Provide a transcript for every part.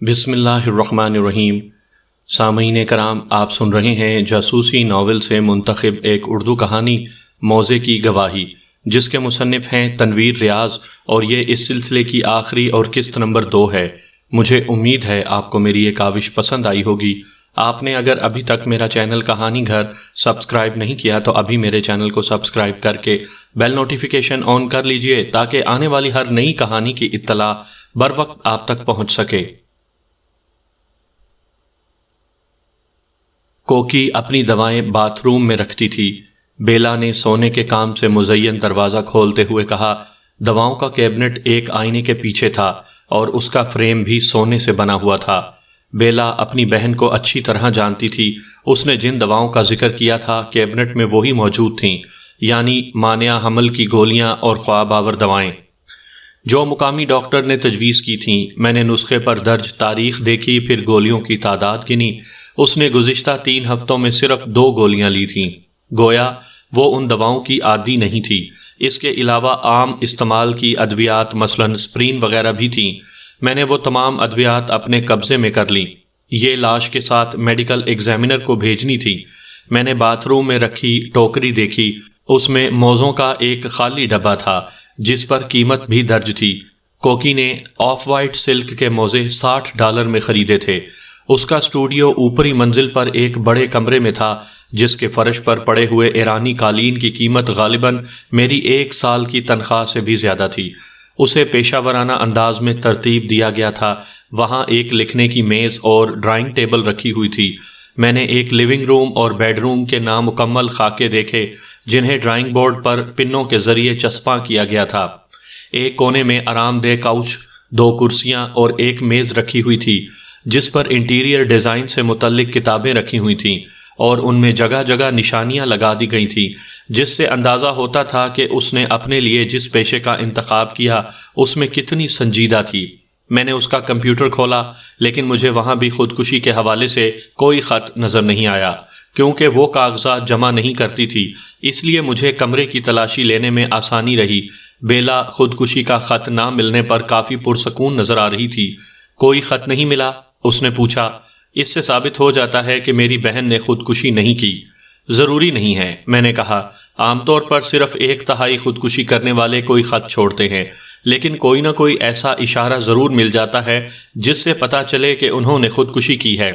بسم اللہ الرحمن الرحیم۔ سامعین کرام، آپ سن رہے ہیں جاسوسی ناول سے منتخب ایک اردو کہانی موضع کی گواہی، جس کے مصنف ہیں تنویر ریاض، اور یہ اس سلسلے کی آخری اور قسط نمبر 2 ہے۔ مجھے امید ہے آپ کو میری یہ کاوش پسند آئی ہوگی۔ آپ نے اگر ابھی تک میرا چینل کہانی گھر سبسکرائب نہیں کیا تو ابھی میرے چینل کو سبسکرائب کر کے بیل نوٹیفیکیشن آن کر لیجئے تاکہ آنے والی ہر نئی کہانی کی اطلاع بر وقت آپ تک پہنچ سکے۔ کوکی اپنی دوائیں باتھ روم میں رکھتی تھی۔ بیلا نے سونے کے کام سے مزین دروازہ کھولتے ہوئے کہا، دواؤں کا کیبنٹ ایک آئینے کے پیچھے تھا اور اس کا فریم بھی سونے سے بنا ہوا تھا۔ بیلا اپنی بہن کو اچھی طرح جانتی تھی۔ اس نے جن دواؤں کا ذکر کیا تھا کیبنٹ میں وہی موجود تھیں، یعنی مانع حمل کی گولیاں اور خواب آور دوائیں جو مقامی ڈاکٹر نے تجویز کی تھیں۔ میں نے نسخے پر درج تاریخ دیکھی، پھر گولیوں کی تعداد گنی۔ اس نے گزشتہ 3 ہفتوں میں صرف 2 گولیاں لی تھیں، گویا وہ ان دواؤں کی عادی نہیں تھی۔ اس کے علاوہ عام استعمال کی ادویات مثلاً اسپرین وغیرہ بھی تھیں۔ میں نے وہ تمام ادویات اپنے قبضے میں کر لیں۔ یہ لاش کے ساتھ میڈیکل ایگزامینر کو بھیجنی تھی۔ میں نے باتھ روم میں رکھی ٹوکری دیکھی، اس میں موزوں کا ایک خالی ڈبہ تھا جس پر قیمت بھی درج تھی۔ کوکی نے آف وائٹ سلک کے موزے $60 میں خریدے تھے۔ اس کا اسٹوڈیو اوپری منزل پر ایک بڑے کمرے میں تھا جس کے فرش پر پڑے ہوئے ایرانی قالین کی قیمت غالباً میری 1 سال کی تنخواہ سے بھی زیادہ تھی۔ اسے پیشہ ورانہ انداز میں ترتیب دیا گیا تھا۔ وہاں ایک لکھنے کی میز اور ڈرائنگ ٹیبل رکھی ہوئی تھی۔ میں نے ایک لیونگ روم اور بیڈ روم کے نامکمل خاکے دیکھے جنہیں ڈرائنگ بورڈ پر پنوں کے ذریعے چسپاں کیا گیا تھا۔ ایک کونے میں آرام دہ کاؤچ، 2 کرسیاں اور ایک میز رکھی ہوئی تھی جس پر انٹیریئر ڈیزائن سے متعلق کتابیں رکھی ہوئی تھیں اور ان میں جگہ جگہ نشانیاں لگا دی گئی تھیں، جس سے اندازہ ہوتا تھا کہ اس نے اپنے لیے جس پیشے کا انتخاب کیا اس میں کتنی سنجیدہ تھی۔ میں نے اس کا کمپیوٹر کھولا، لیکن مجھے وہاں بھی خودکشی کے حوالے سے کوئی خط نظر نہیں آیا۔ کیونکہ وہ کاغذات جمع نہیں کرتی تھی، اس لیے مجھے کمرے کی تلاشی لینے میں آسانی رہی۔ بیلا خودکشی کا خط نہ ملنے پر کافی پرسکون نظر آ رہی تھی۔ کوئی خط نہیں ملا؟ اس نے پوچھا۔ اس سے ثابت ہو جاتا ہے کہ میری بہن نے خودکشی نہیں کی۔ ضروری نہیں ہے، میں نے کہا۔ عام طور پر صرف 1/3 خودکشی کرنے والے کوئی خط چھوڑتے ہیں، لیکن کوئی نہ کوئی ایسا اشارہ ضرور مل جاتا ہے جس سے پتہ چلے کہ انہوں نے خودکشی کی ہے۔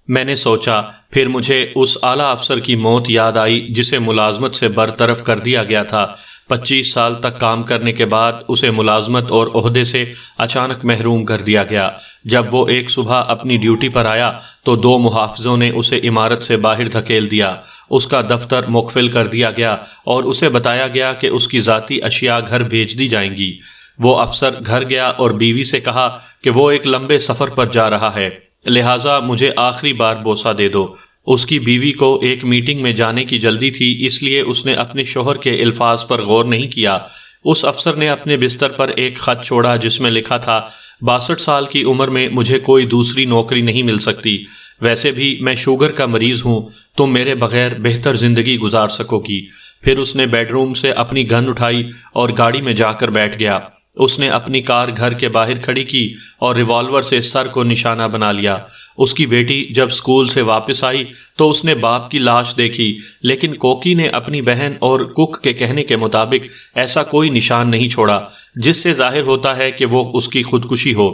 میں نے سوچا، پھر مجھے اس اعلیٰ افسر کی موت یاد آئی جسے ملازمت سے برطرف کر دیا گیا تھا۔ 25 سال تک کام کرنے کے بعد اسے ملازمت اور عہدے سے اچانک محروم کر دیا گیا۔ جب وہ ایک صبح اپنی ڈیوٹی پر آیا تو 2 محافظوں نے اسے عمارت سے باہر دھکیل دیا۔ اس کا دفتر مقفل کر دیا گیا اور اسے بتایا گیا کہ اس کی ذاتی اشیاء گھر بھیج دی جائیں گی۔ وہ افسر گھر گیا اور بیوی سے کہا کہ وہ ایک لمبے سفر پر جا رہا ہے، لہٰذا مجھے آخری بار بوسہ دے دو۔ اس کی بیوی کو ایک میٹنگ میں جانے کی جلدی تھی، اس لیے اس نے اپنے شوہر کے الفاظ پر غور نہیں کیا۔ اس افسر نے اپنے بستر پر ایک خط چھوڑا جس میں لکھا تھا، 62 سال کی عمر میں مجھے کوئی دوسری نوکری نہیں مل سکتی، ویسے بھی میں شوگر کا مریض ہوں، تم میرے بغیر بہتر زندگی گزار سکو گی۔ پھر اس نے بیڈ روم سے اپنی گن اٹھائی اور گاڑی میں جا کر بیٹھ گیا۔ اس نے اپنی کار گھر کے باہر کھڑی کی اور ریوالور سے سر کو نشانہ بنا لیا۔ اس کی بیٹی جب اسکول سے واپس آئی تو اس نے باپ کی لاش دیکھی، لیکن کوکی نے اپنی بہن اور کک کے کہنے کے مطابق ایسا کوئی نشان نہیں چھوڑا جس سے ظاہر ہوتا ہے کہ وہ اس کی خودکشی ہو۔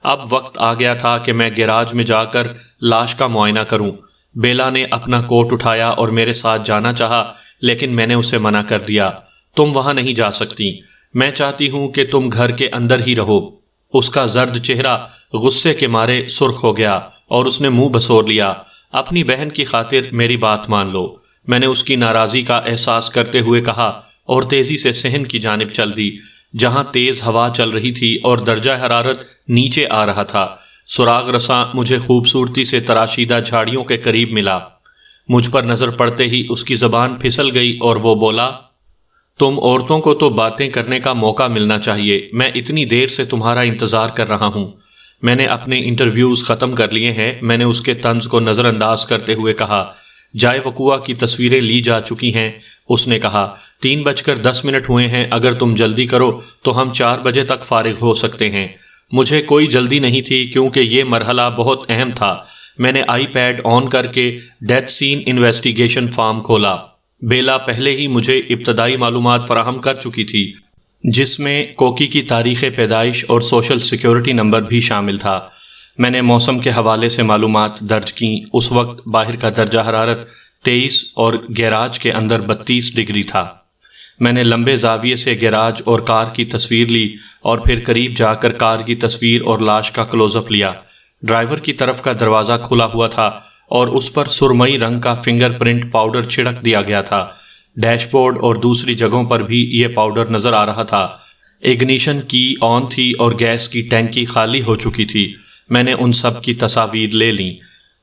اب وقت آ گیا تھا کہ میں گیراج میں جا کر لاش کا معائنہ کروں۔ بیلا نے اپنا کوٹ اٹھایا اور میرے ساتھ جانا چاہا، لیکن میں نے اسے منع کر دیا۔ تم وہاں نہیں جا سکتی، میں چاہتی ہوں کہ تم گھر کے اندر ہی رہو۔ اس کا زرد چہرہ غصے کے مارے سرخ ہو گیا اور اس نے منہ بسور لیا۔ اپنی بہن کی خاطر میری بات مان لو، میں نے اس کی ناراضی کا احساس کرتے ہوئے کہا اور تیزی سے صحن کی جانب چل دی، جہاں تیز ہوا چل رہی تھی اور درجہ حرارت نیچے آ رہا تھا۔ سراغ رساں مجھے خوبصورتی سے تراشیدہ جھاڑیوں کے قریب ملا۔ مجھ پر نظر پڑتے ہی اس کی زبان پھسل گئی اور وہ بولا، تم عورتوں کو تو باتیں کرنے کا موقع ملنا چاہیے، میں اتنی دیر سے تمہارا انتظار کر رہا ہوں۔ میں نے اپنے انٹرویوز ختم کر لیے ہیں، میں نے اس کے طنز کو نظر انداز کرتے ہوئے کہا۔ جائے وقوع کی تصویریں لی جا چکی ہیں، اس نے کہا۔ 3:10 ہوئے ہیں، اگر تم جلدی کرو تو ہم 4 بجے تک فارغ ہو سکتے ہیں۔ مجھے کوئی جلدی نہیں تھی کیونکہ یہ مرحلہ بہت اہم تھا۔ میں نے آئی پیڈ آن کر کے ڈیتھ سین انویسٹیگیشن فارم کھولا۔ بیلا پہلے ہی مجھے ابتدائی معلومات فراہم کر چکی تھی، جس میں کوکی کی تاریخ پیدائش اور سوشل سیکیورٹی نمبر بھی شامل تھا۔ میں نے موسم کے حوالے سے معلومات درج کیں۔ اس وقت باہر کا درجہ حرارت 23 اور گیراج کے اندر 32 ڈگری تھا۔ میں نے لمبے زاویے سے گیراج اور کار کی تصویر لی اور پھر قریب جا کر کار کی تصویر اور لاش کا کلوز اپ لیا۔ ڈرائیور کی طرف کا دروازہ کھلا ہوا تھا اور اس پر سرمئی رنگ کا فنگر پرنٹ پاؤڈر چھڑک دیا گیا تھا۔ ڈیش بورڈ اور دوسری جگہوں پر بھی یہ پاؤڈر نظر آ رہا تھا۔ اگنیشن کی آن تھی اور گیس کی ٹینکی خالی ہو چکی تھی۔ میں نے ان سب کی تصاویر لے لیں۔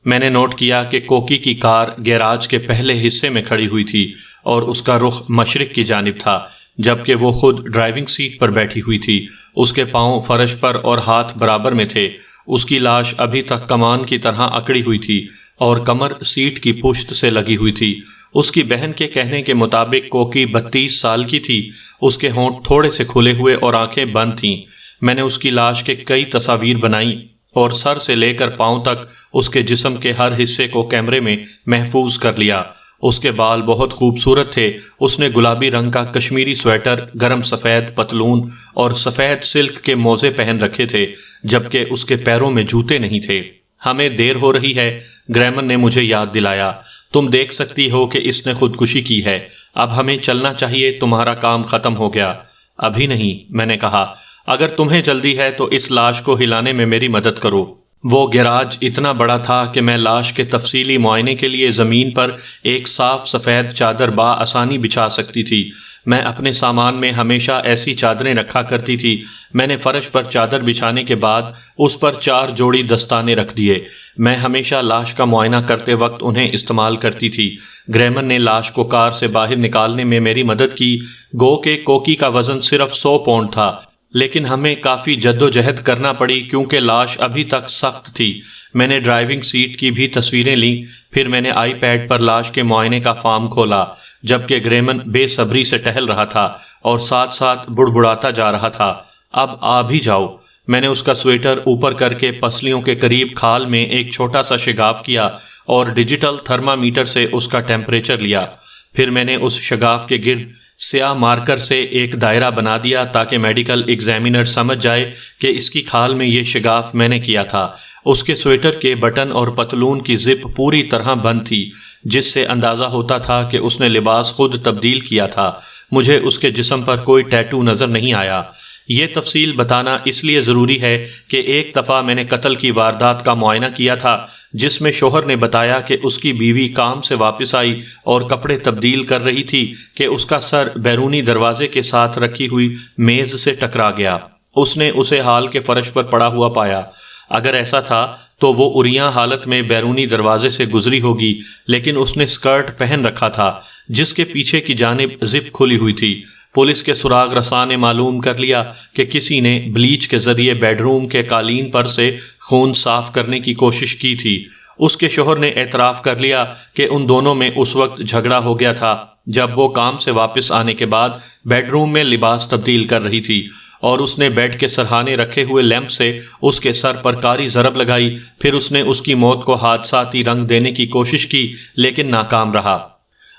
میں نے نوٹ کیا کہ کوکی کی کار گیراج کے پہلے حصے میں کھڑی ہوئی تھی اور اس کا رخ مشرق کی جانب تھا، جبکہ وہ خود ڈرائیونگ سیٹ پر بیٹھی ہوئی تھی۔ اس کے پاؤں فرش پر اور ہاتھ برابر میں تھے۔ اس کی لاش ابھی تک کمان کی طرح اکڑی ہوئی تھی اور کمر سیٹ کی پشت سے لگی ہوئی تھی۔ اس کی بہن کے کہنے کے مطابق کوکی 32 سال کی تھی۔ اس کے ہونٹ تھوڑے سے کھلے ہوئے اور آنکھیں بند تھیں۔ میں نے اس کی لاش کے کئی تصاویر بنائیں اور سر سے لے کر پاؤں تک اس کے جسم کے ہر حصے کو کیمرے میں محفوظ کر لیا۔ اس کے بال بہت خوبصورت تھے۔ اس نے گلابی رنگ کا کشمیری سویٹر، گرم سفید پتلون اور سفید سلک کے موزے پہن رکھے تھے، جبکہ اس کے پیروں میں جوتے نہیں تھے۔ ہمیں دیر ہو رہی ہے، گریمن نے مجھے یاد دلایا۔ تم دیکھ سکتی ہو کہ اس نے خودکشی کی ہے۔ اب ہمیں چلنا چاہیے، تمہارا کام ختم ہو گیا۔ ابھی نہیں، میں نے کہا۔ اگر تمہیں جلدی ہے تو اس لاش کو ہلانے میں میری مدد کرو۔ وہ گیراج اتنا بڑا تھا کہ میں لاش کے تفصیلی معائنے کے لیے زمین پر ایک صاف سفید چادر بآسانی بچھا سکتی تھی۔ میں اپنے سامان میں ہمیشہ ایسی چادریں رکھا کرتی تھی۔ میں نے فرش پر چادر بچھانے کے بعد اس پر 4 جوڑی دستانے رکھ دیے۔ میں ہمیشہ لاش کا معائنہ کرتے وقت انہیں استعمال کرتی تھی۔ گریمن نے لاش کو کار سے باہر نکالنے میں میری مدد کی۔ گو کہ کوکی کا وزن صرف 100 پاؤنڈ تھا، لیکن ہمیں کافی جدوجہد کرنا پڑی کیونکہ لاش ابھی تک سخت تھی۔ میں نے ڈرائیونگ سیٹ کی بھی تصویریں لیں۔ پھر میں نے آئی پیڈ پر لاش کے معائنے کا فارم کھولا، جبکہ گریمن بے صبری سے ٹہل رہا تھا اور ساتھ ساتھ بڑبڑاتا جا رہا تھا۔ اب آ بھی جاؤ۔ میں نے اس کا سویٹر اوپر کر کے پسلیوں کے قریب کھال میں ایک چھوٹا سا شگاف کیا اور ڈیجیٹل تھرمامیٹر سے اس کا ٹیمپریچر لیا۔ پھر میں نے اس شگاف کے گرد سیاہ مارکر سے ایک دائرہ بنا دیا تاکہ میڈیکل ایگزامینر سمجھ جائے کہ اس کی کھال میں یہ شگاف میں نے کیا تھا۔ اس کے سویٹر کے بٹن اور پتلون کی زپ پوری طرح بند تھی، جس سے اندازہ ہوتا تھا کہ اس نے لباس خود تبدیل کیا تھا۔ مجھے اس کے جسم پر کوئی ٹیٹو نظر نہیں آیا۔ یہ تفصیل بتانا اس لیے ضروری ہے کہ ایک دفعہ میں نے قتل کی واردات کا معائنہ کیا تھا، جس میں شوہر نے بتایا کہ اس کی بیوی کام سے واپس آئی اور کپڑے تبدیل کر رہی تھی کہ اس کا سر بیرونی دروازے کے ساتھ رکھی ہوئی میز سے ٹکرا گیا۔ اس نے اسے ہال کے فرش پر پڑا ہوا پایا۔ اگر ایسا تھا تو وہ عریاں حالت میں بیرونی دروازے سے گزری ہوگی، لیکن اس نے سکرٹ پہن رکھا تھا جس کے پیچھے کی جانب زپ کھلی ہوئی تھی۔ پولیس کے سراغ رساں نے معلوم کر لیا کہ کسی نے بلیچ کے ذریعے بیڈ روم کے قالین پر سے خون صاف کرنے کی کوشش کی تھی۔ اس کے شوہر نے اعتراف کر لیا کہ ان دونوں میں اس وقت جھگڑا ہو گیا تھا جب وہ کام سے واپس آنے کے بعد بیڈ روم میں لباس تبدیل کر رہی تھی، اور اس نے بیڈ کے سرہانے رکھے ہوئے لیمپ سے اس کے سر پر کاری ضرب لگائی۔ پھر اس نے اس کی موت کو حادثاتی رنگ دینے کی کوشش کی لیکن ناکام رہا۔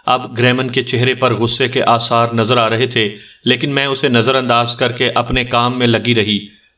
اب گریمن کے چہرے پر غصے کے آثار نظر آ رہے تھے، لیکن میں اسے نظر انداز کر کے اپنے کام میں لگی رہی۔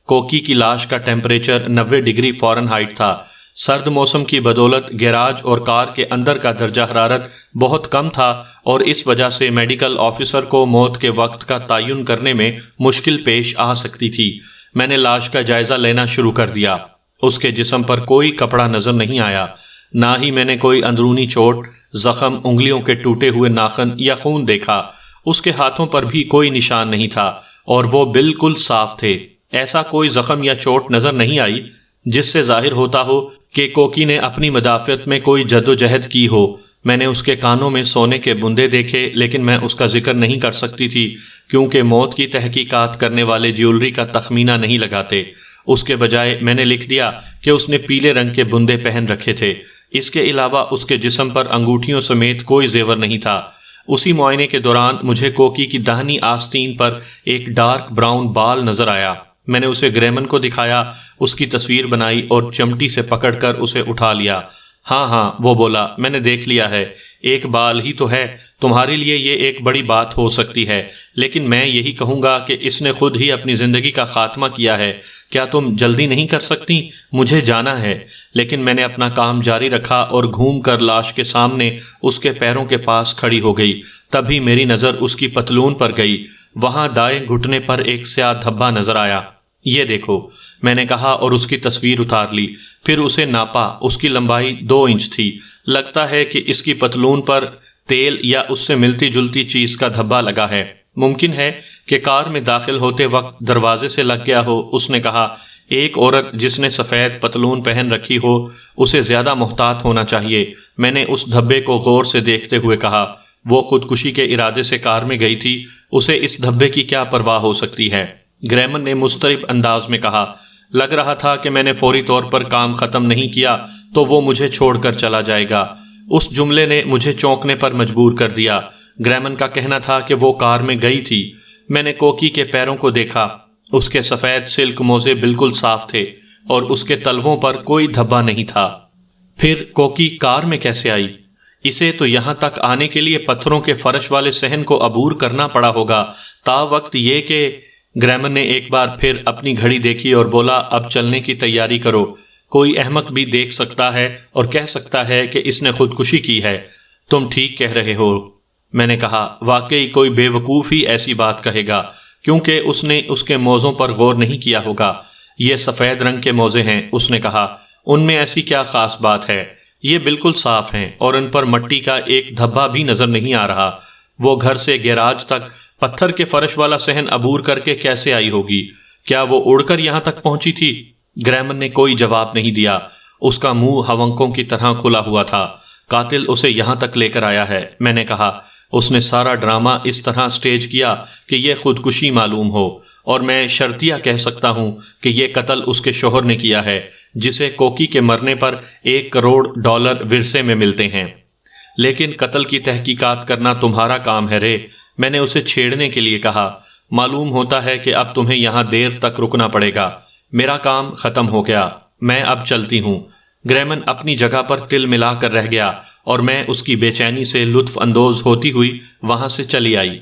کوکی کی لاش کا ٹیمپریچر 90 ڈگری فارن ہائٹ تھا۔ سرد موسم کی بدولت گیراج اور کار کے اندر کا درجہ حرارت بہت کم تھا اور اس وجہ سے میڈیکل آفیسر کو موت کے وقت کا تعین کرنے میں مشکل پیش آ سکتی تھی۔ میں نے لاش کا جائزہ لینا شروع کر دیا۔ اس کے جسم پر کوئی کپڑا نظر نہیں آیا، نہ ہی میں نے کوئی اندرونی چوٹ، زخم، انگلیوں کے ٹوٹے ہوئے ناخن یا خون دیکھا۔ اس کے ہاتھوں پر بھی کوئی نشان نہیں تھا اور وہ بالکل صاف تھے۔ ایسا کوئی زخم یا چوٹ نظر نہیں آئی جس سے ظاہر ہوتا ہو کہ کوکی نے اپنی مدافعت میں کوئی جدوجہد کی ہو۔ میں نے اس کے کانوں میں سونے کے بندے دیکھے، لیکن میں اس کا ذکر نہیں کر سکتی تھی کیونکہ موت کی تحقیقات کرنے والے جیولری کا تخمینہ نہیں لگاتے۔ اس کے بجائے میں نے لکھ دیا کہ اس نے پیلے رنگ کے بندے پہن رکھے تھے۔ اس کے علاوہ اس کے جسم پر انگوٹھیوں سمیت کوئی زیور نہیں تھا۔ اسی معائنے کے دوران مجھے کوکی کی داہنی آستین پر ایک ڈارک براؤن بال نظر آیا۔ میں نے اسے گریمن کو دکھایا، اس کی تصویر بنائی اور چمٹی سے پکڑ کر اسے اٹھا لیا۔ ہاں، وہ بولا، میں نے دیکھ لیا ہے، ایک بال ہی تو ہے، تمہارے لیے یہ ایک بڑی بات ہو سکتی ہے، لیکن میں یہی کہوں گا کہ اس نے خود ہی اپنی زندگی کا خاتمہ کیا ہے۔ کیا تم جلدی نہیں کر سکتی؟ مجھے جانا ہے۔ لیکن میں نے اپنا کام جاری رکھا اور گھوم کر لاش کے سامنے اس کے پیروں کے پاس کھڑی ہو گئی۔ تبھی میری نظر اس کی پتلون پر گئی، وہاں دائیں گھٹنے پر ایک سیاہ دھبا نظر آیا۔ یہ دیکھو، میں نے کہا اور اس کی تصویر اتار لی، پھر اسے ناپا، اس کی لمبائی 2 انچ تھی۔ لگتا ہے کہ اس کی پتلون پر تیل یا اس سے ملتی جلتی چیز کا دھبا لگا ہے، ممکن ہے کہ کار میں داخل ہوتے وقت دروازے سے لگ گیا ہو۔ اس نے کہا، ایک عورت جس نے سفید پتلون پہن رکھی ہو اسے زیادہ محتاط ہونا چاہیے۔ میں نے اس دھبے کو غور سے دیکھتے ہوئے کہا، وہ خودکشی کے ارادے سے کار میں گئی تھی، اسے اس دھبے کی کیا پرواہ ہو سکتی ہے؟ گریمن نے مضطرب انداز میں کہا، لگ رہا تھا کہ میں نے فوری طور پر کام ختم نہیں کیا تو وہ مجھے چھوڑ کر چلا جائے گا۔ اس جملے نے مجھے چونکنے پر مجبور کر دیا۔ گریمن کا کہنا تھا کہ وہ کار میں گئی تھی۔ میں نے کوکی کے پیروں کو دیکھا، اس کے سفید سلک موزے بالکل صاف تھے اور اس کے تلووں پر کوئی دھبا نہیں تھا۔ پھر کوکی کار میں کیسے آئی؟ اسے تو یہاں تک آنے کے لیے پتھروں کے فرش والے صحن کو عبور کرنا پڑا ہوگا، تا وقت یہ کہ… گریمن نے ایک بار پھر اپنی گھڑی دیکھی اور بولا، اب چلنے کی تیاری کرو۔ کوئی احمق بھی دیکھ سکتا ہے اور کہہ سکتا ہے کہ اس نے خودکشی کی ہے۔ تم ٹھیک کہہ رہے ہو، میں نے کہا۔ واقعی کوئی بے وقوف ہی ایسی بات کہے گا، کیونکہ اس نے اس کے موزوں پر غور نہیں کیا ہوگا۔ یہ سفید رنگ کے موزے ہیں، اس نے کہا، ان میں ایسی کیا خاص بات ہے؟ یہ بالکل صاف ہیں اور ان پر مٹی کا ایک دھبا بھی نظر نہیں آ رہا۔ وہ گھر سے گیراج تک پتھر کے فرش والا صحن عبور کر کے کیسے آئی ہوگی؟ کیا وہ اڑ کر یہاں تک پہنچی تھی؟ گریمن نے کوئی جواب نہیں دیا، اس کا منہ ہونکوں کی طرح کھلا ہوا تھا۔ قاتل اسے یہاں تک لے کر آیا ہے، میں نے کہا۔ اس نے سارا ڈرامہ اس طرح سٹیج کیا کہ یہ خودکشی معلوم ہو، اور میں شرطیہ کہہ سکتا ہوں کہ یہ قتل اس کے شوہر نے کیا ہے، جسے کوکی کے مرنے پر $1 کروڑ ورثے میں ملتے ہیں۔ لیکن قتل کی تحقیقات کرنا تمہارا کام ہے رے، میں نے اسے چھیڑنے کے لیے کہا۔ معلوم ہوتا ہے کہ اب تمہیں یہاں دیر تک رکنا پڑے گا۔ میرا کام ختم ہو گیا، میں اب چلتی ہوں۔ گریمن اپنی جگہ پر تل ملا کر رہ گیا اور میں اس کی بے چینی سے لطف اندوز ہوتی ہوئی وہاں سے چلی آئی۔